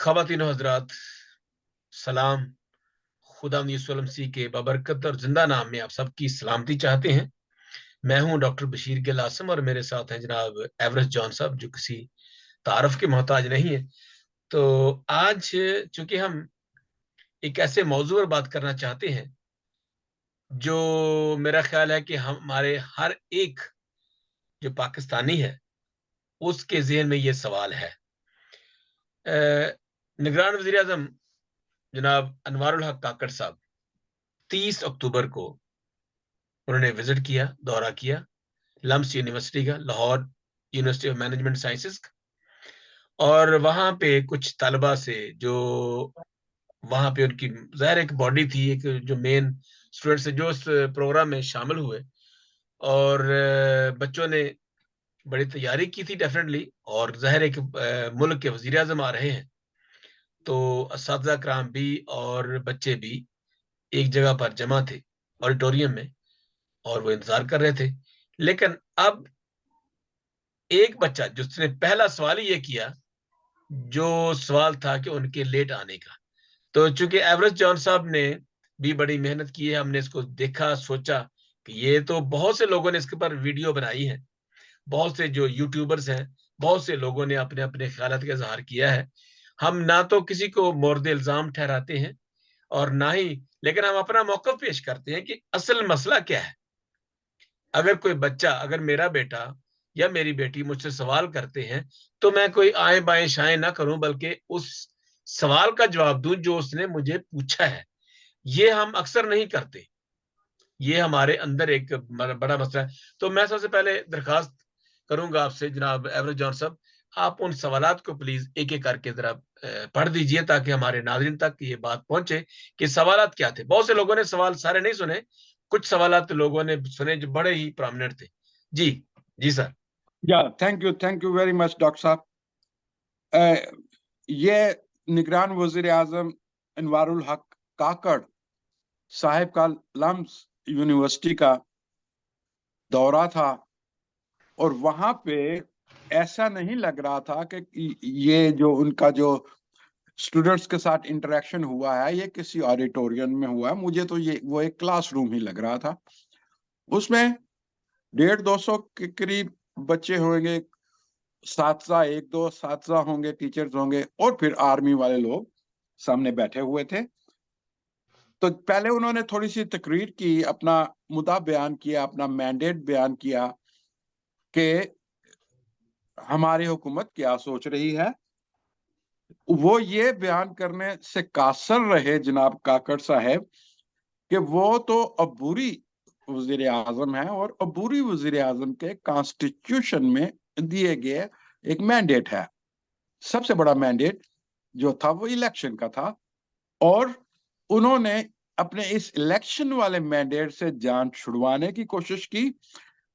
ख़वातीन हज़रात, सलाम। खुदावंद यीशु मसीह के बबरकत और जिंदा नाम में आप सबकी सलामती चाहते हैं। मैं हूं डॉक्टर बशीर गिल आसम और मेरे साथ हैं जनाब एवरेस्ट जॉन साहब, जो किसी तारफ के मोहताज नहीं है। तो आज चूंकि हम एक ऐसे मौजू पर बात करना चाहते हैं जो मेरा ख्याल है कि हमारे हर एक जो पाकिस्तानी है उसके ज़हन में ये सवाल है। निगरान वज़ीर आज़म जनाब अनवारुल हक काकड़ साहब 30 अक्टूबर को उन्होंने विजिट किया, दौरा किया लम्स यूनिवर्सिटी का, Lahore university of management sciences का, और वहां पे कुछ तलबा से जो वहां पे उनकी ज़ाहिर एक बॉडी थी, एक जो मेन स्टूडेंट्स जो उस प्रोग्राम में शामिल हुए, और बच्चों ने बड़ी तैयारी की थी डेफिनेटली, और ज़ाहिर एक मुल्क के वज़ीर आज़म आ रहे हैं तो असातिज़ा कराम भी और बच्चे भी एक जगह पर जमा थे ऑडिटोरियम में, और वो इंतजार कर रहे थे। लेकिन अब एक बच्चा जिसने पहला सवाल ही ये किया, जो सवाल था कि उनके लेट आने का। तो चूंकि एवरेस्ट जॉन साहब ने भी बड़ी मेहनत की है, हमने इसको देखा, सोचा कि ये तो बहुत से लोगों ने इसके ऊपर वीडियो बनाई है, बहुत से जो यूट्यूबर्स हैं, बहुत से लोगों ने अपने अपने ख्यालात का इजहार किया है। हम ना तो किसी को मोर्द इल्जाम ठहराते हैं और ना ही, लेकिन हम अपना मौक़िफ़ पेश करते हैं कि असल मसला क्या है। अगर कोई बच्चा, अगर मेरा बेटा या मेरी बेटी मुझसे सवाल करते हैं, तो मैं कोई आएँ बाएँ शाएँ ना करूं, बल्कि उस सवाल का जवाब दूं जो उसने मुझे पूछा है। ये हम अक्सर नहीं करते, ये हमारे अंदर एक बड़ा मसला है। तो मैं सबसे पहले दरखास्त करूंगा आपसे जनाब एवरेस्ट जॉन साहब, आप उन सवालात को प्लीज एक एक करके जरा पढ़ दीजिए, ताकि हमारे नाज़रीन तक ये बात पहुंचे कि सवालात क्या थे। बहुत से लोगों ने सवाल सारे नहीं सुने, कुछ सवालात लोगों ने सुने जो बड़े ही प्रोमिनेंट थे। जी जी sir. Thank you very much doctor साहब। ये निगरान वजीर आजम अनवारुल हक काकड़ साहिब का लम्स यूनिवर्सिटी का दौरा था, और वहां पे ऐसा नहीं लग रहा था कि ये जो उनका जो स्टूडेंट्स के साथ इंटरेक्शन हुआ है ये किसी ऑडिटोरियम में हुआ है। मुझे तो ये वो एक क्लासरूम ही लग रहा था। उसमें 150-200 के करीब बच्चे होंगे, साथसा एक दो साथसा होंगे, टीचर्स होंगे, और फिर आर्मी वाले लोग सामने बैठे हुए थे। तो पहले उन्होंने थोड़ी सी तकरीर की, अपना मुद्दा बयान किया, अपना मैंडेट बयान किया कि हमारी हुकूमत क्या सोच रही है। वो ये बयान करने से कासर रहे जनाब काकड़ साहब कि वो तो अबूरी वजीर आजम है, और अबूरी वजीर आजम के कॉन्स्टिट्यूशन में दिए गए एक मैंडेट है। सबसे बड़ा मैंडेट जो था वो इलेक्शन का था, और उन्होंने अपने इस इलेक्शन वाले मैंडेट से जान छुड़वाने की कोशिश की।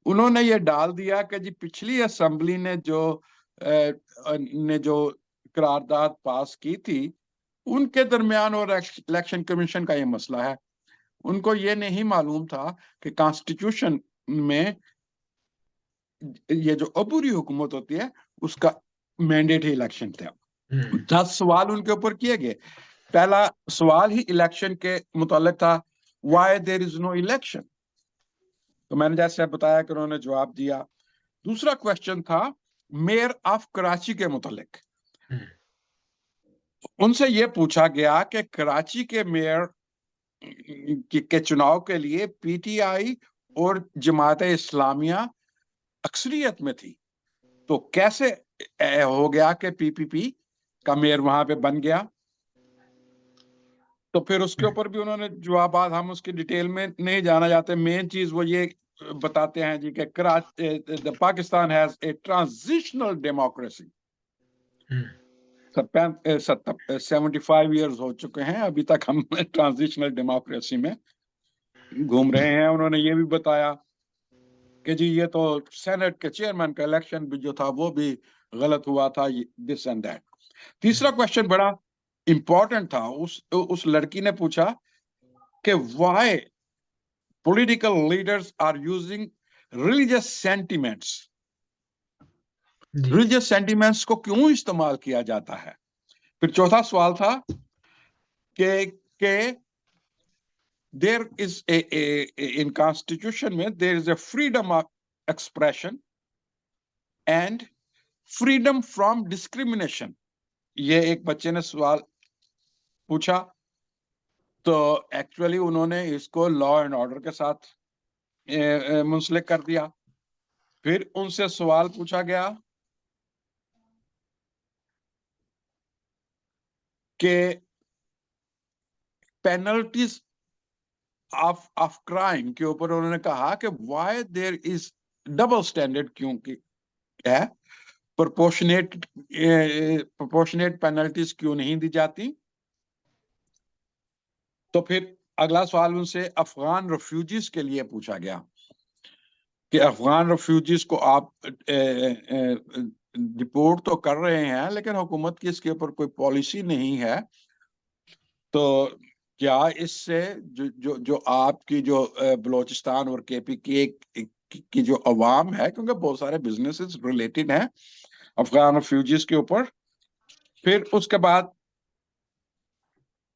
उन्होंने ये डाल दिया कि जी पिछली असेंबली ने जो करारदाद पास की थी उनके दरमियान और इलेक्शन कमीशन का ये मसला है। उनको ये नहीं मालूम था कि कॉन्स्टिट्यूशन में ये जो अबूरी हुकूमत होती है उसका मैंडेट ही इलेक्शन था। 10 सवाल उनके ऊपर किए गए। पहला सवाल ही इलेक्शन के मुतालिक था, why there is no election. तो मैंने जैसे बताया कि उन्होंने जवाब दिया। दूसरा क्वेश्चन था मेयर ऑफ कराची के मुतालिक। उनसे यह पूछा गया कि कराची के मेयर के चुनाव के लिए पीटीआई और जमात इस्लामिया अक्सरियत में थी, तो कैसे हो गया कि पीपीपी का मेयर वहां पे बन गया। तो फिर उसके ऊपर भी उन्होंने जवाब, हम उसकी डिटेल में नहीं जाना चाहते। मेन चीज वो ये बताते हैं जी कि Pakistan has a transitional democracy. 75 years हो चुके हैं, अभी तक हम ट्रांजिशनल डेमोक्रेसी में घूम रहे हैं। उन्होंने ये भी बताया कि जी ये तो सेनेट के चेयरमैन का इलेक्शन भी जो था वो भी गलत हुआ था, दिस एंड दैट। तीसरा क्वेश्चन बड़ा इंपॉर्टेंट था। उस लड़की ने पूछा कि why political leaders are using religious sentiments. Religious sentiments को क्यों इस्तेमाल किया जाता है। फिर चौथा सवाल था कि there is in constitution में there is a freedom of expression and freedom from discrimination. ये एक बच्चे ने सवाल पूछा, तो एक्चुअली उन्होंने इसको लॉ एंड ऑर्डर के साथ मुंसलिक कर दिया। फिर उनसे सवाल पूछा गया कि पेनल्टीज ऑफ क्राइम के ऊपर उन्होंने कहा कि why there is double standard, क्योंकि है प्रोपोर्शनेट पेनल्टीज क्यों नहीं दी जाती। तो फिर अगला सवाल उनसे अफगान रेफ्यूजीज के लिए पूछा गया कि अफगान रेफ्यूजीज को आप डिपोर्ट तो कर रहे हैं, लेकिन हुकूमत की इसके ऊपर कोई पॉलिसी नहीं है, तो क्या इससे जो आपकी जो बलोचिस्तान और केपी की जो अवाम है, क्योंकि बहुत सारे बिजनेसेस रिलेटेड हैं अफगान रेफ्यूजीज के ऊपर। फिर उसके बाद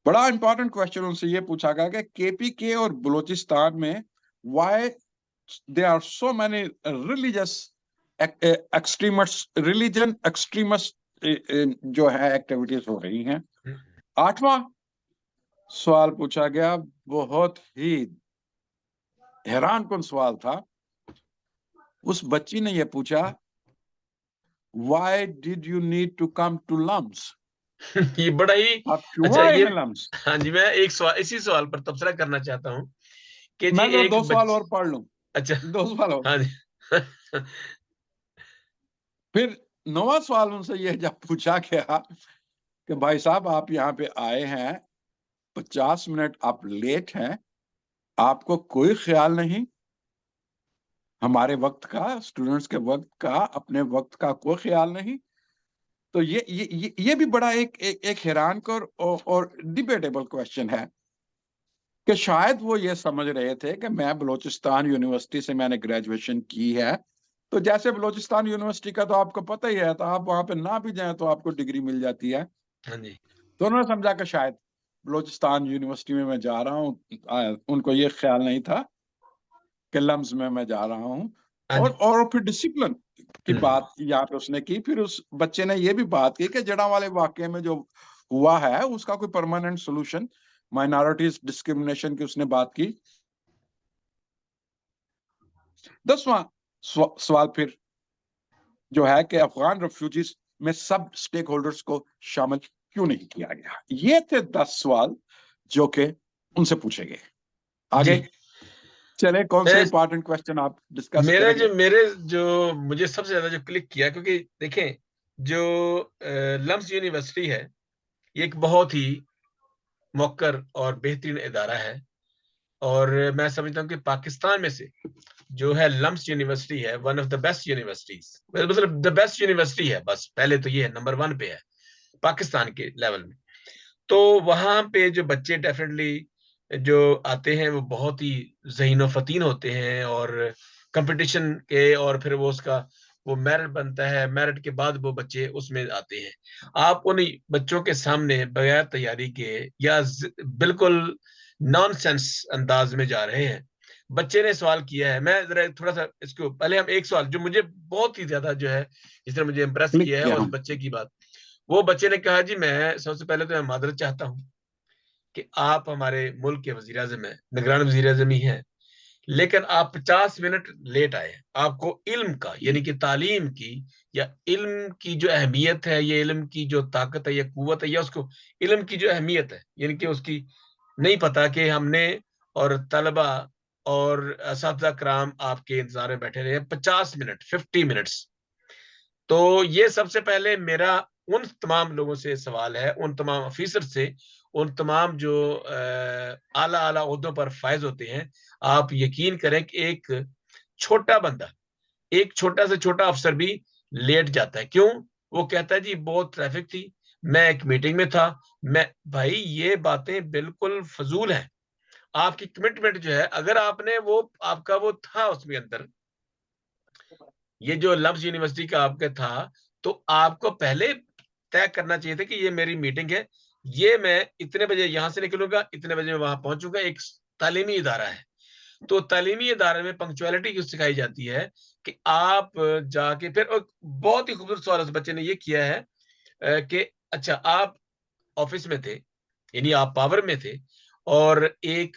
बड़ा इंपॉर्टेंट क्वेश्चन उनसे ये पूछा गया कि केपीके और बलूचिस्तान में why there are so many religion extremist जो है एक्टिविटीज हो रही हैं। आठवां सवाल पूछा गया, बहुत ही हैरान कुन सवाल था। उस बच्ची ने ये पूछा, why did you need to come to LUMS? ये बड़ा ही आप क्यों अच्छा, आए ये हैं लम्स? हाँ जी, मैं एक सवाल, इसी सवाल पर तबसरा करना चाहता हूँ कि जी मैं तो एक दो सवाल और पढ़ लूं। अच्छा, दो सवाल और। हाँ जी। फिर नौवां सवाल उनसे यह जब पूछा गया कि भाई साहब आप यहाँ पे आए हैं, 50 मिनट आप लेट हैं, आपको कोई ख्याल नहीं हमारे वक्त का, स्टूडेंट्स के वक्त का, अपने वक्त का कोई ख्याल नहीं। तो ये भी बड़ा एक हैरान और डिबेटेबल क्वेश्चन है कि शायद वो ये समझ रहे थे कि मैं बलूचिस्तान यूनिवर्सिटी से मैंने ग्रेजुएशन की है, तो जैसे बलूचिस्तान यूनिवर्सिटी का तो आपको पता ही है, तो आप वहां पे ना भी जाएं तो आपको डिग्री मिल जाती है। हाँ जी, तो उन्होंने समझा कि शायद बलूचिस्तान यूनिवर्सिटी में मैं जा रहा हूँ, उनको ये ख्याल नहीं था कि लम्स में मैं जा रहा हूँ। हाँ जी। और फिर डिसिप्लिन की बात यहाँ पे उसने की। फिर उस बच्चे ने ये भी बात की कि जड़ा वाले वाकये में जो हुआ है उसका कोई परमानेंट सोल्यूशन, माइनॉरिटीज डिस्क्रिमिनेशन की उसने बात की। 10वां सवाल फिर जो है कि अफगान रेफ्यूजीज में सब स्टेक होल्डर्स को शामिल क्यों नहीं किया गया। ये थे 10 सवाल जो कि उनसे पूछे गए। आगे जी, चले, कौन से मैं इंपॉर्टेंट क्वेश्चन आप डिस्कस करेंगे? मेरे जो मुझे सबसे ज्यादा जो क्लिक किया, क्योंकि देखें जो लम्स यूनिवर्सिटी है, ये एक बहुत ही मौकर और बेहतरीन इदारा है, और मैं समझता हूँ कि पाकिस्तान में से जो है लम्स यूनिवर्सिटी है one of the best universities, मतलब द बेस्ट यूनिवर्सिटी है, बस पहले तो ये है, नंबर 1 पे है पाकिस्तान के लेवल में। तो वहां पे जो बच्चे डेफिनेटली जो आते हैं वो बहुत ही ज़हीन फतीन होते हैं, और कंपटीशन के, और फिर वो उसका वो मेरिट बनता है, मेरिट के बाद वो बच्चे उसमें आते हैं। आप उन बच्चों के सामने बगैर तैयारी के या बिल्कुल नॉनसेंस अंदाज में जा रहे हैं। बच्चे ने सवाल किया है, मैं जरा थोड़ा सा इसको पहले हम एक सवाल जो मुझे बहुत ही ज्यादा जो है जिसने मुझे इम्प्रेस क्लिक किया है किया उस हम। बच्चे की बात। वो बच्चे ने कहा, जी मैं सबसे पहले तो मैं मादरत चाहता हूँ कि आप हमारे मुल्क के वजीर आजम हैं, निगरान वजीर आजम ही हैं, लेकिन आप 50 मिनट लेट आए। आपको इल्म का, यानी कि तालीम की या इल्म की जो अहमियत है, ये इल्म की जो ताकत है या कुव्वत है, या उसको इल्म की जो अहमियत है, यानी कि उसकी नहीं पता कि हमने और तलबा और असातिज़ा कराम आपके इंतजार में बैठे रहे 50 मिनट, 50 मिनट्स। तो ये सबसे पहले मेरा उन तमाम लोगों से सवाल है, उन तमाम ऑफिसर से, उन तमाम जो आला आला ओहदों पर फायज होते हैं। आप यकीन करें कि एक छोटा बंदा, एक छोटा से छोटा अफसर भी लेट जाता है। क्यों? वो कहता है जी बहुत ट्रैफिक थी, मैं एक मीटिंग में था। मैं भाई ये बातें बिल्कुल फजूल हैं। आपकी कमिटमेंट जो है, अगर आपने वो आपका वो था उसमें अंदर, ये जो लफ्ज यूनिवर्सिटी का आपका था, तो आपको पहले तय करना चाहिए था कि ये मेरी मीटिंग है, ये मैं इतने बजे यहां से निकलूंगा, इतने बजे मैं वहां पहुंचूंगा। एक तालीमी इदारा है, तो तालीमी इदारे में पंक्चुअलिटी क्यों सिखाई जाती है कि आप जाके फिर बहुत ही खूबसूरत सवाल उस बच्चे ने ये किया है कि अच्छा आप ऑफिस में थे, यानी आप पावर में थे, और एक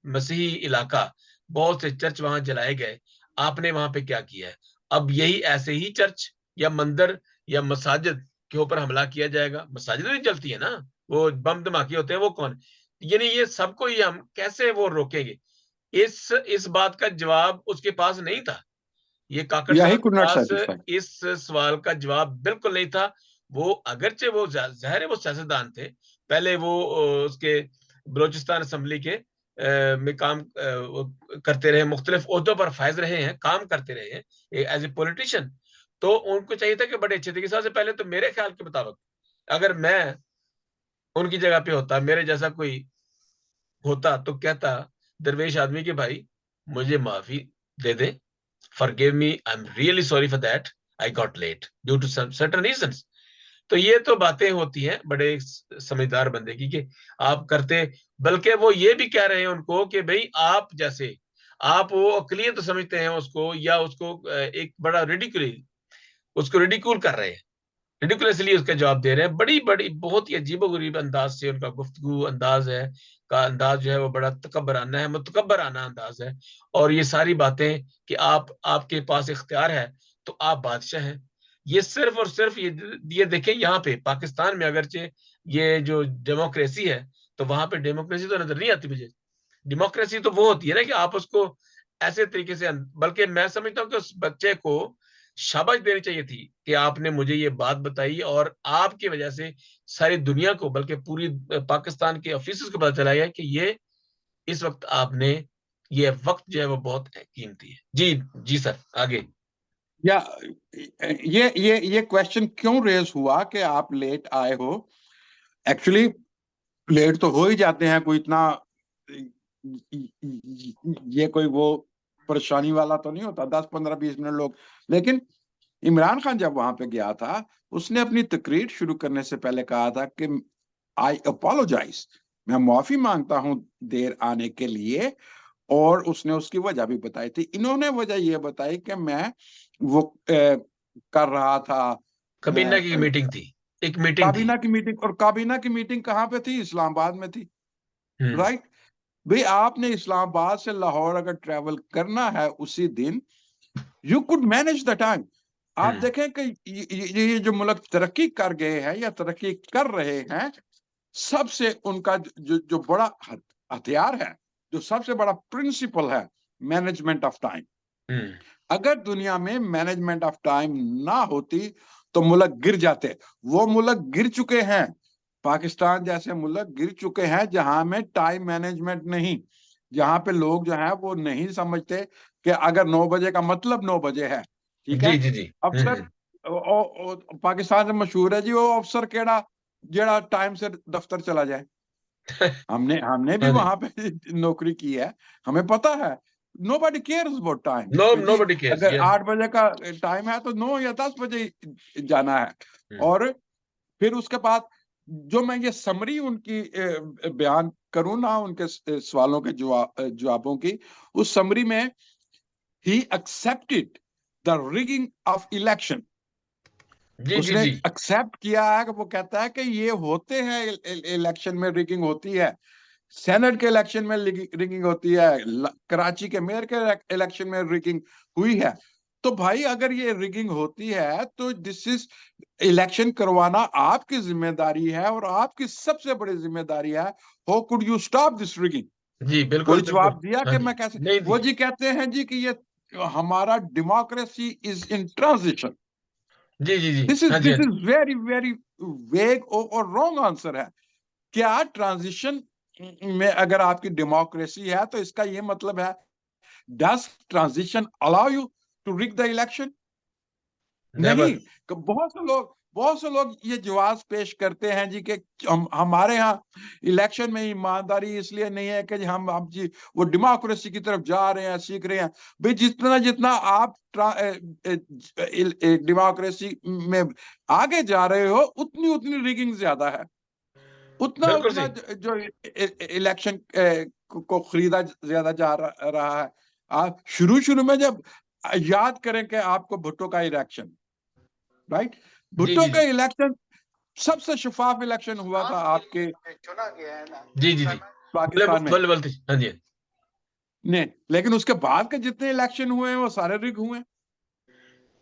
मसीही इलाका, बहुत से चर्च वहां जलाए गए, आपने वहां पे क्या किया है? अब यही ऐसे ही चर्च या मंदिर या मसाजिद के ऊपर हमला किया जाएगा? मसाजिद नहीं जलती है ना, वो बम धमाके होते हैं, वो कौन? यानी ये सबको ही हम कैसे वो रोकेंगे? इस बात का जवाब उसके पास नहीं था। ये काकड़ Yeah, he साहब के could not पास satisfy. इस सवाल का जवाब बिल्कुल नहीं था। वो अगरचे वो जाहिर है वो सियासतदान थे, पहले वो उसके बलोचिस्तान असेंबली के में काम वो करते रहे, मुख्तलिफ ओहदों पर फायज रहे हैं, काम करते रहे हैं एज ए पॉलिटिशियन। तो उनको चाहिए था कि बड़े अच्छे तरीके से, सबसे पहले तो मेरे ख्याल के मुताबिक अगर मैं उनकी जगह पे होता, मेरे जैसा कोई होता, तो कहता दरवेश आदमी के भाई मुझे माफी दे दे, forgive me, I'm really sorry for that, I got late due to some certain reasons। तो ये तो बातें होती हैं बड़े समझदार बंदे की कि आप करते, बल्कि वो ये भी कह रहे हैं उनको कि भाई आप जैसे, आप वो अकलियत तो समझते हैं उसको, या उसको एक बड़ा रिडिकुल, उसको रिडिकुल कर रहे हैं, रिडिकुलसली उसका जवाब दे रहे हैं, बड़ी बड़ी बहुत ही अजीबोगरीब अंदाज से उनका गुफ्तगू अंदाज है, का अंदाज जो है वो बड़ा तकब्बराना है, मुतकब्बराना अंदाज है। और ये सारी बातें कि आप, आपके पास इख्तियार है तो आप बादशाह हैं, ये सिर्फ और सिर्फ ये देखें यहाँ पे पाकिस्तान में अगरचे ये जो डेमोक्रेसी है, तो वहां पे डेमोक्रेसी तो नजर नहीं आती मुझे। डेमोक्रेसी तो वो होती है ना कि आप उसको ऐसे तरीके से, बल्कि मैं समझता हूँ कि उस बच्चे को शाबाश देनी चाहिए थी कि आपने मुझे ये बात बताई, और आपकी वजह से सारी दुनिया को, बल्कि पूरी पाकिस्तान के ऑफिसर्स को पता चला गया कि ये इस वक्त आपने, ये वक्त जो है वो बहुत कीमती है। जी जी सर, आगे। या ये क्वेश्चन क्यों रेज हुआ कि आप लेट आए हो? एक्चुअली लेट तो हो ही जाते हैं, कोई इतना ये कोई वो परेशानी वाला तो नहीं होता, 10 15 20 मिनट लोग। लेकिन इमरान खान जब वहां पे गया था, उसने अपनी तकरीर शुरू करने से पहले कहा था कि आई अपोलोजाइज, मैं माफी मांगता हूं देर आने के लिए। और उसने उसकी वजह भी बताई थी। इन्होंने वजह ये बताई कि मैं वो कर रहा था काबीना की मीटिंग थी, एक मीटिंग थी। काबीना की मीटिंग। और काबीना की मीटिंग कहाँ पे थी? इस्लामाबाद में थी, हम्म राइट? भाई आपने इस्लामाबाद से लाहौर अगर ट्रेवल करना है उसी दिन, you could manage the time. आप हम्म देखें कि ये जो मुल्क तरक्की कर गए हैं या तरक्की कर रहे हैं, सबसे उनका जो बड़ा हथियार है, जो सबसे बड़ा प्रिंसिपल है, मैनेजमेंट ऑफ टाइम। हम्म अगर दुनिया में मैनेजमेंट ऑफ टाइम ना होती तो मुल्क गिर जाते। वो मुल्क गिर चुके हैं, पाकिस्तान जैसे मुल्क गिर चुके हैं जहां में टाइम मैनेजमेंट नहीं, जहां पे लोग जो है वो नहीं समझते कि अगर 9 बजे का मतलब 9 बजे है, ठीक जी है? जी जी। अफसर पाकिस्तान से मशहूर है जी, वो अफसर केड़ा जेड़ा टाइम से दफ्तर चला जाए। हमने भी हाँ जी। वहां पे नौकरी की है, हमें पता है। nobody cares about time no, कि जी नोबडी केयर्स, अगर यस। 8 बजे का टाइम है तो 9 या 10 बजे जाना है। और फिर उसके बाद जो मैं ये समरी उनकी बयान करूं ना, उनके सवालों के जवाबों की, उस समरी में ही accepted the rigging of election. जी जी उसने जी। एक्सेप्ट किया है कि वो कहता है कि ये होते हैं, इलेक्शन में रिगिंग होती है, सेनेट के इलेक्शन में रिगिंग होती है, कराची के मेयर के इलेक्शन में रिगिंग हुई है। तो भाई अगर ये रिगिंग होती है तो दिस इज, इलेक्शन करवाना आपकी जिम्मेदारी है और आपकी सबसे बड़ी जिम्मेदारी है। How could you stop this rigging? जी कोई बिल्कुल बिल्कुल। जवाब दिया हाँ कि जी, मैं कैसे? नहीं वो थी। जी कहते हैं जी कि ये हमारा डेमोक्रेसी इज इन ट्रांजिशन। जी जी जी। दिस इज हाँ जी दिस हाँ जी। इज वेरी वेरी वेग और रॉन्ग आंसर है। क्या ट्रांजिशन में अगर आपकी डेमोक्रेसी है तो इसका ये मतलब है, does transition allow you to rig the election? Never. नहीं। बहुत से लोग बहुत से लोग ये जवाब पेश करते हैं जी कि हमारे यहाँ इलेक्शन में ईमानदारी इसलिए नहीं है कि हम जी वो डेमोक्रेसी की तरफ जा रहे हैं, सीख रहे हैं। भाई जितना जितना आप डेमोक्रेसी में आगे जा रहे हो उतनी उतनी रिगिंग ज्यादा है, उतना बिल्कुल उतना सही। जो इलेक्शन को खरीदा ज्यादा जा रहा है। आप शुरू शुरू में जब याद करें कि आपको भुट्टो का इलेक्शन, राइट, जी भुट्टो जी का जी इलेक्शन सबसे शफाफ इलेक्शन हुआ था आपके चुना गया है ना जी जी जी। पाकिस्तान में। बोले बोलते, हाँ जी। नहीं, लेकिन उसके बाद के जितने इलेक्शन हुए हैं वो सारे रिग हुए हैं।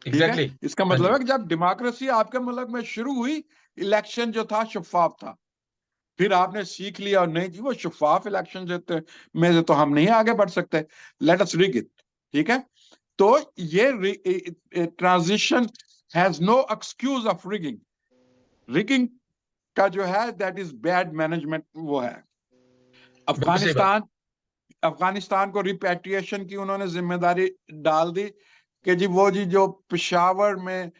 ठीक है, एग्जैक्टली। इसका हाँ मतलब जी। है कि जब डेमोक्रेसी आपके मुल्क में शुरू हुई, इलेक्शन जो था शफाफ था। फिर आपने सीख लिया और नहीं जी वो शफाफ इलेक्शन देते में से तो हम नहीं आगे बढ़ सकते, लेट अस रिग इट। ठीक है, तो ये transition has no excuse of rigging. Rigging का जो है दैट इज बैड मैनेजमेंट वो है। बिल्कुल सही बात। अफगानिस्तान अफगानिस्तान को रिपैट्रिएशन की उन्होंने जिम्मेदारी डाल दी कि जी वो जी जो पेशावर में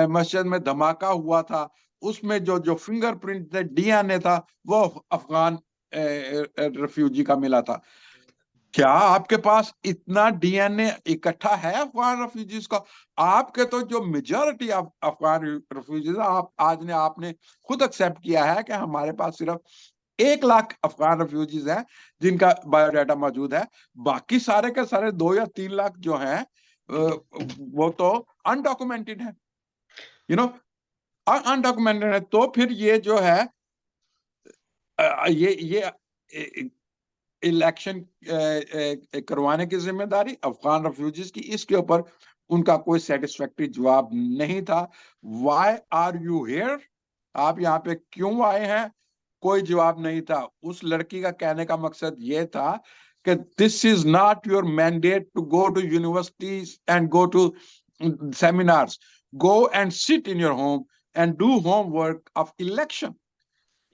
मस्जिद में धमाका हुआ था उसमें जो जो फिंगरप्रिंट थे, डीएनए था, वो अफगान रेफ्यूजी का मिला था। क्या आपके पास इतना डीएनए इकट्ठा है अफगान रेफ्यूजीज का? आपके तो जो मेजॉरिटी ऑफ अफगान रेफ्यूजीज, आप आज ने आपने खुद एक्सेप्ट किया है कि हमारे पास सिर्फ 1 लाख अफगान रेफ्यूजीज हैं जिनका बायोडाटा मौजूद है। बाकी सारे के सारे 2 या 3 लाख जो हैं वो तो अनडॉक्यूमेंटेड है, यू नो, अनडॉक्यूमेंटेड है। तो फिर ये जो है ये इलेक्शन करवाने की जिम्मेदारी अफगान रेफ्यूजीज की, इसके ऊपर उनका कोई सेटिस्फैक्टरी जवाब नहीं था। व्हाई आर यू हियर, आप यहाँ पे क्यों आए हैं, कोई जवाब नहीं था। उस लड़की का कहने का मकसद ये था कि this is not your mandate to go to universities and go to seminars, go and sit in your home and do homework of election.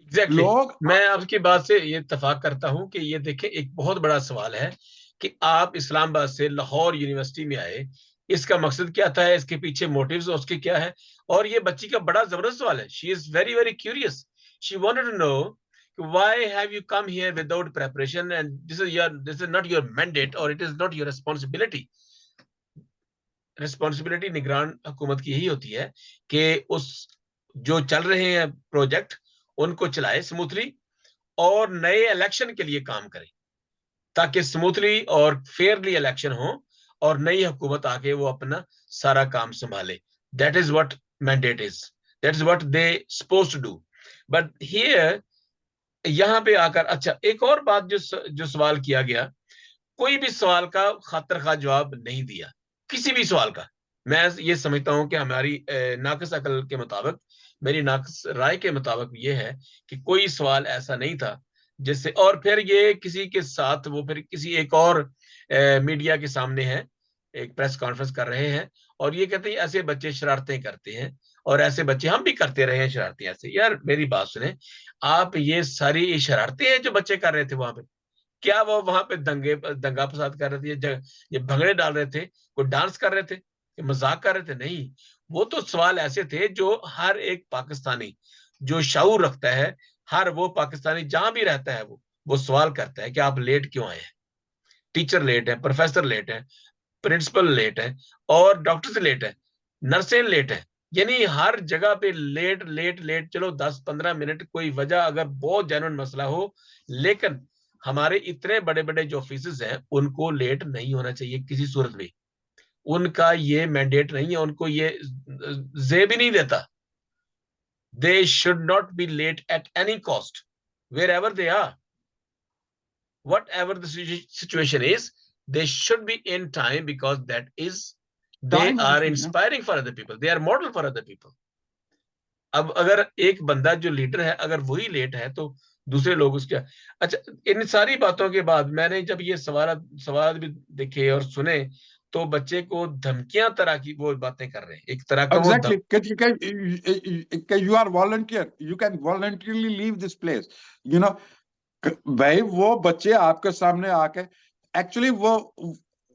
Exactly लोग मैं आपकी बात से ये इत्तेफाक करता हूं कि ये देखें, एक बहुत बड़ा सवाल है कि आप इस्लामाबाद से लाहौर यूनिवर्सिटी में आए, इसका मकसद क्या था, इसके पीछे मोटिव्स उसके क्या है। और ये बच्ची का बड़ा जबरदस्त सवाल है। She is very very curious. She wanted to know why have you come here without preparation, and this is not your mandate or it is not your responsibility. Responsibility निगरान हुकूमत की यही होती है कि उस जो चल रहे हैं प्रोजेक्ट उनको चलाए स्मूथली और नए इलेक्शन के लिए काम करें, ताकि स्मूथली और फेयरली इलेक्शन हो और नई हुकूमत आके वो अपना सारा काम संभाले। That is what mandate is, that is what they suppose to do. But here यहाँ पे आकर, अच्छा एक और बात जो सवाल किया गया, कोई भी सवाल का खातिर खा जवाब नहीं दिया, किसी भी सवाल का। मैं ये समझता हूं कि हमारी नाकस अकल के मुताबिक, मेरी नाकस राय के मुताबिक ये है कि कोई सवाल ऐसा नहीं था जिससे, और फिर ये किसी के साथ वो फिर किसी एक और मीडिया के सामने है, एक प्रेस कॉन्फ्रेंस कर रहे हैं और ये कहते हैं ऐसे बच्चे शरारतें करते हैं और ऐसे बच्चे हम भी करते रहे हैं शरारतें ऐसे। यार मेरी बात सुने, आप ये सारी शरारतें हैं जो बच्चे कर रहे थे वहां पे, क्या वो वहां पे दंगा फसाद कर रहे थे, ये भंगड़े डाल रहे थे, कोई डांस कर रहे थे, मजाक कर रहे थे? नहीं, वो तो सवाल ऐसे थे जो हर एक पाकिस्तानी जो शऊर रखता है, हर वो पाकिस्तानी जहां भी रहता है वो सवाल करता है कि आप लेट क्यों आए हैं। टीचर लेट है, प्रोफेसर लेट है, प्रिंसिपल लेट है और डॉक्टर से लेट है, नर्सें लेट है, यानी हर जगह पे लेट लेट लेट। चलो 10-15 मिनट कोई वजह अगर बहुत जेन्युइन मसला हो, लेकिन हमारे इतने बड़े बड़े जो ऑफिसेज हैं उनको लेट नहीं होना चाहिए किसी सूरत में। उनका ये मैंडेट नहीं है, उनको ये जेब ही नहीं देता। They should not be late at any cost, wherever they are, whatever the situation is, they should be in time because that is they time are management ना, inspiring for other people, they are model for other people. अब अगर एक बंदा जो leader है अगर वही late है तो दूसरे लोग उसके। अच्छा, इन सारी बातों के बाद मैंने जब ये सवाल भी देखे और सुने तो बच्चे को धमकियां तरह की वो बातें कर रहे हैं, एक तरह का वो exactly, you are volunteer, you can voluntarily leave this place, you know। भाई वो बच्चे आपके सामने आके, एक्चुअली वो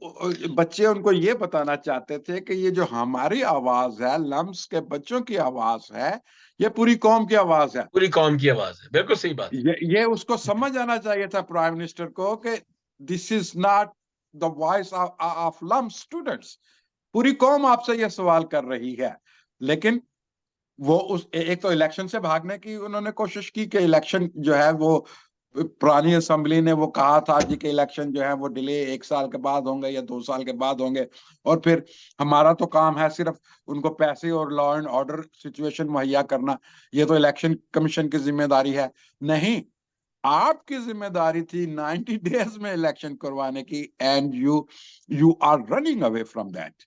बच्चे उनको ये बताना चाहते थे कि ये जो हमारी आवाज है, लम्स के बच्चों की आवाज है, ये पूरी कौम की आवाज है। पूरी कौम की आवाज है, बिल्कुल सही बात ये उसको समझ आना चाहिए था प्राइम मिनिस्टर को कि this is not the voice of LUMS students. पूरी कौम आपसे ये सवाल कर रही है। लेकिन वो उस एक तो इलेक्शन से भागने की उन्होंने कोशिश की कि इलेक्शन जो है वो, पुरानी असेंबली ने वो कहा था जी कि इलेक्शन जो है वो डिले 1 साल के बाद होंगे या 2 साल के बाद होंगे, और फिर हमारा तो काम है सिर्फ उनको पैसे और लॉ एंड ऑर्डर सिचुएशन मुहैया करना, ये तो इलेक्शन कमीशन की जिम्मेदारी है। नहीं, आपकी जिम्मेदारी थी 90 डेज में इलेक्शन करवाने की, and you are running away from that.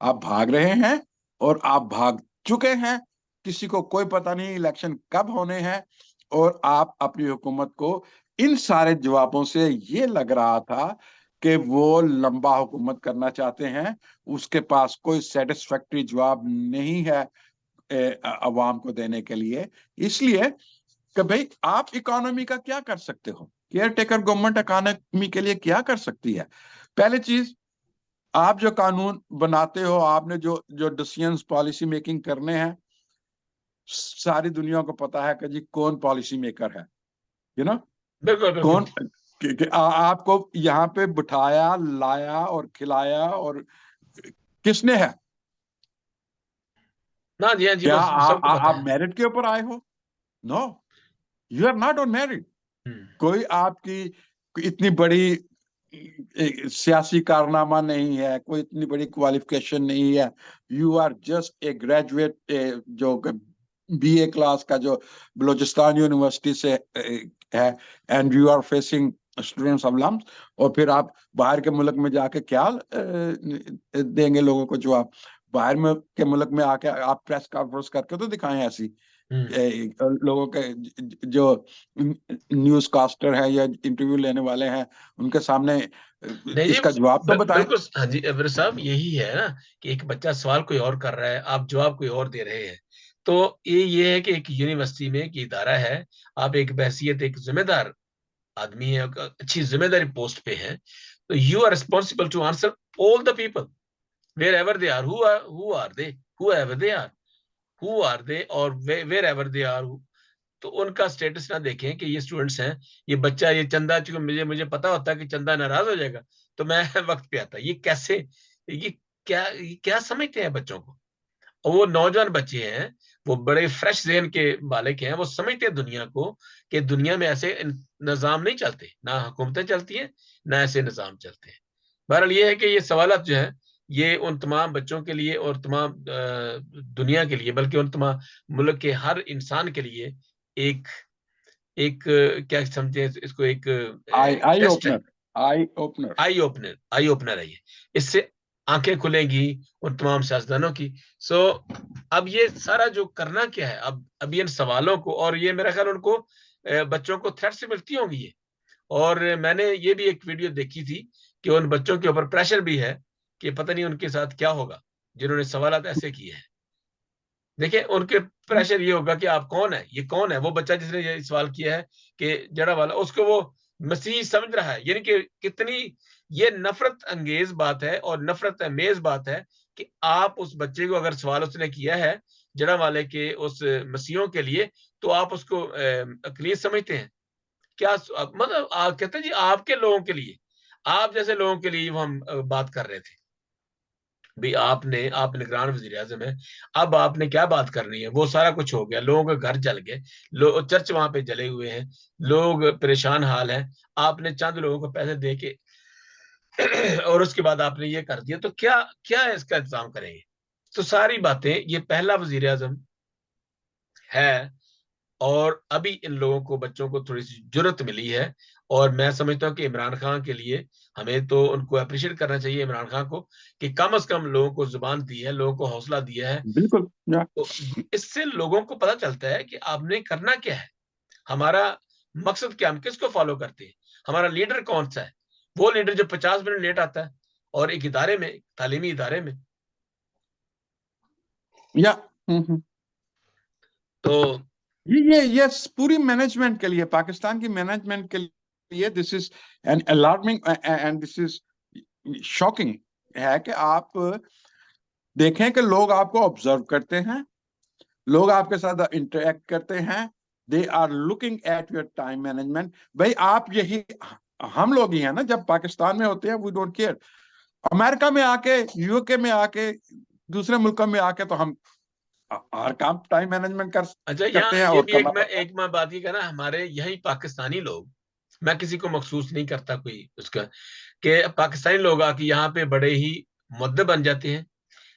आप भाग रहे हैं और आप भाग चुके हैं। किसी को कोई पता नहीं इलेक्शन कब होने हैं, और आप अपनी हुकूमत को इन सारे जवाबों से ये लग रहा था कि वो लंबा हुकूमत करना चाहते हैं। उसके पास कोई सेटिस्फैक्टरी जवाब नहीं है अवाम को देने के लिए। इसलिए कि भाई आप इकोनॉमी का क्या कर सकते हो, केयर टेकर गवर्नमेंट इकोनॉमी के लिए क्या कर सकती है। पहली चीज, आप जो कानून बनाते हो, आपने जो जो डिसीजंस पॉलिसी मेकिंग करने हैं, सारी दुनिया को पता है कि जी कौन पॉलिसी मेकर है, यू नो, है। बिल्कुल बिल्कुल। कौन आपको यहाँ पे बिठाया, लाया और खिलाया, और किसने है। ना जी, हाँ जी, क्या वो सबको पता आप है। मेरिट के ऊपर आए हो? No, you are not on merit. Hmm. कोई आपकी इतनी बड़ी सियासी कारनामा नहीं है, कोई इतनी बड़ी क्वालिफिकेशन नहीं है। You are just a graduate, जो बीए क्लास का जो बलूचिस्तान यूनिवर्सिटी से है, and you are facing students of LUMS. और फिर आप बाहर के मुल्क में जाके क्या देंगे लोगों को जवाब? बाहर में के मुल्क में आके आप प्रेस कॉन्फ्रेंस करके तो दिखाएं ऐसी, हम्म। लोगों के जो न्यूज कास्टर है या इंटरव्यू लेने वाले हैं, उनके सामने नहीं जी, इसका जवाब तो बताएं। बिल्कुल, हाँ जी अबर साहब, यही है ना कि एक बच्चा सवाल कोई और कर रहा है, आप जवाब कोई और दे रहे हैं। तो ये है कि एक यूनिवर्सिटी में एक इदारा है, आप एक बहसियत एक जिम्मेदार आदमी है, एक अच्छी जिम्मेदारी पोस्ट पे है, तो you are responsible to answer all the people wherever they are, who are they, whoever they are, who are they, और वेर एवर दे आर। तो उनका स्टेटस ना देखें कि ये स्टूडेंट्स हैं, ये बच्चा, ये चंदा, चूंकि मुझे पता होता है कि चंदा नाराज हो जाएगा, तो मैं वक्त पे आता। ये कैसे, ये क्या समझते हैं बच्चों को? और वो नौजवान बच्चे हैं, वो बड़े फ्रेश जहन के बालक हैं, वो समझते हैं दुनिया को कि दुनिया में ऐसे निजाम नहीं चलते, ना हुकूमतें चलती हैं, ना ऐसे निजाम चलते हैं। बहरहाल ये है कि ये सवालत जो है, ये उन तमाम बच्चों के लिए और तमाम दुनिया के लिए, बल्कि उन तमाम मुल्क के हर इंसान के लिए एक एक क्या समझते हैं इसको, एक आई टेस्ट है, opener, eye opener. Eye opener है ये। इससे आंखें खुलेंगी उन तमाम सियासतदानों की। सो अब ये सारा जो करना क्या है, अब इन सवालों को, और ये मेरा ख्याल उनको बच्चों को थ्रेट से मिलती होंगी ये। और मैंने ये भी एक वीडियो देखी थी कि उन बच्चों के ऊपर प्रेशर भी है कि पता नहीं उनके साथ क्या होगा जिन्होंने सवाल ऐसे किए हैं। देखिए उनके प्रेशर ये होगा कि आप कौन है, ये कौन है वो बच्चा जिसने ये सवाल किया है कि जड़ा वाला, उसको वो मसीह समझ रहा है। यानी कि कितनी ये नफरत अंगेज बात है और नफरत अमेज बात है कि आप उस बच्चे को, अगर सवाल उसने किया है जड़ा वाले के उस मसीहों के लिए, तो आप उसको अकलीत समझते हैं। क्या मतलब आप कहते हैं जी आपके लोगों के लिए, आप जैसे लोगों के लिए हम बात कर रहे थे। भाई आप निगरान वजीर आजम है, अब आपने क्या बात करनी है? वो सारा कुछ हो गया, लोगों के घर जल गए, लोग चर्च वहां पे जले हुए हैं, लोग परेशान हाल है, आपने चंद लोगों को पैसे दे के और उसके बाद आपने ये कर दिया, तो क्या क्या इसका इंतजाम करेंगे? तो सारी बातें, ये पहला वजीर आजम है, और अभी इन लोगों को, बच्चों को थोड़ी सी जुर्रत मिली है। और मैं समझता हूँ कि इमरान खान के लिए हमें तो उनको अप्रिशिएट करना चाहिए, इमरान खान को, कि कम से कम लोगों को जुबान दी है, लोगों को हौसला दिया है। बिल्कुल, या तो इससे लोगों को पता चलता है कि आपने करना क्या है, हमारा मकसद क्या, हम किसको फॉलो करते हैं, हमारा लीडर कौन सा है। वो लीडर जो 50 मिनट लेट आता है और एक इदारे में, तालीमी इदारे में, या तो ये पूरी मैनेजमेंट के लिए, पाकिस्तान की मैनेजमेंट के लिए this is an alarming, and this is shocking है कि आप देखें कि लोग आपको ऑब्जर्व करते हैं, लोग आपके साथ इंटरेक्ट करते हैं, they are looking at your time management. भाई आप यही हम लोग ही हैं ना, जब पाकिस्तान में होते हैं वी डोंट केयर, अमेरिका में आके, यूके में आके, दूसरे मुल्कों में आके तो हम हर काम टाइम मैनेजमेंट अच्छा, करते यहाँ हैं ये और भी करना पड़ता है। एक मैं बात ये कहना, हमारे यही पाकिस्तानी लोग, मैं किसी को मखसूस नहीं करता कोई उसका, कि पाकिस्तानी लोग आके यहाँ पे बड़े ही मुद्दत बन जाते हैं,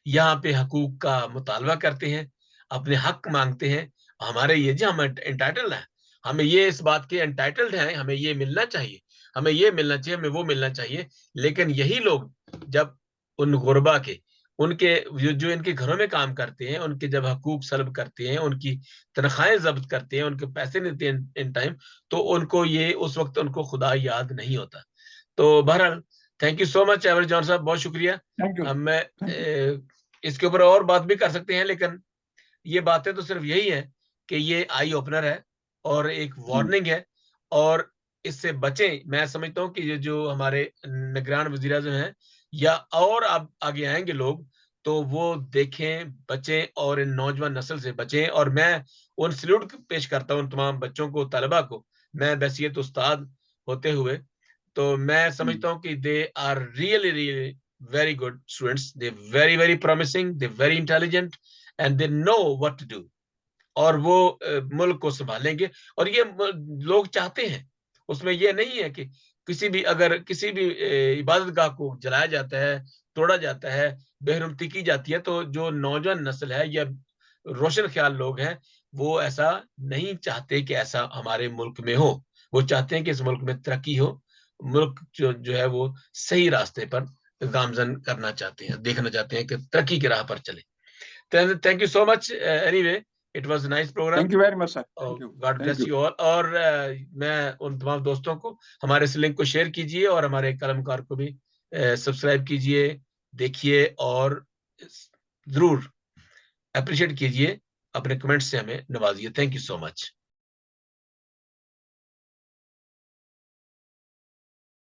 यहाँ पे हकूक का मुतालबा करते हैं, अपने हक मांगते हैं। हमारे ये जी हम एंटाइटल्ड हैं, हमें ये इस बात के एंटाइटल्ड हैं, हमें ये मिलना चाहिए, हमें ये मिलना चाहिए, हमें वो मिलना चाहिए। लेकिन यही लोग जब उन गुरबा के, उनके जो इनके घरों में काम करते हैं, उनके जब हकूक सल्ब करते हैं, उनकी तनख्वाहें जब्त करते हैं, उनके पैसे नहीं देते इन टाइम, तो उनको ये उस वक्त उनको खुदा याद नहीं होता। तो बहरहाल, thank you so much ever John साहब, बहुत शुक्रिया। Thank you. अब मैं थैंक यू। इसके ऊपर और बात भी कर सकते हैं, लेकिन ये बातें तो सिर्फ यही है कि ये आई ओपनर है और एक वार्निंग है, और इससे बचें। मैं समझता हूँ कि ये जो हमारे निगरान वजीर आज़म हैं या और अब आगे आएंगे लोग, तो वो देखें, बचें और इन नौजवान नस्ल से बचें। और मैं उन सल्यूट पेश करता हूँ उन तमाम बच्चों को, तलबा को, मैं बैसियत उस्ताद होते हुए, तो मैं समझता हूँ कि they are really really very good students, they very very promising, they very intelligent, and they know what to do. और वो मुल्क को संभालेंगे। और ये लोग चाहते हैं, उसमें ये नहीं है कि किसी भी, अगर किसी भी इबादत गाह को जलाया जाता है, तोड़ा जाता है, बेहरुमती की जाती है, तो जो नौजवान नस्ल है या रोशन ख्याल लोग हैं, वो ऐसा नहीं चाहते कि ऐसा हमारे मुल्क में हो। वो चाहते हैं कि इस मुल्क में तरक्की हो, मुल्क जो है वो सही रास्ते पर गामजन करना चाहते हैं, देखना चाहते हैं कि तरक्की की राह पर चले। Thank you so much anyway, it was nice program. Thank you very much sir. Thank you. God thank bless you. You all. और मैं उन तमाम दोस्तों को, हमारे इस लिंक को शेयर कीजिए और हमारे कलमकार को भी सब्सक्राइब कीजिए, देखिए, और जरूर अप्रिशिएट कीजिए, अपने कमेंट्स से हमें नवाजिए। Thank you so much.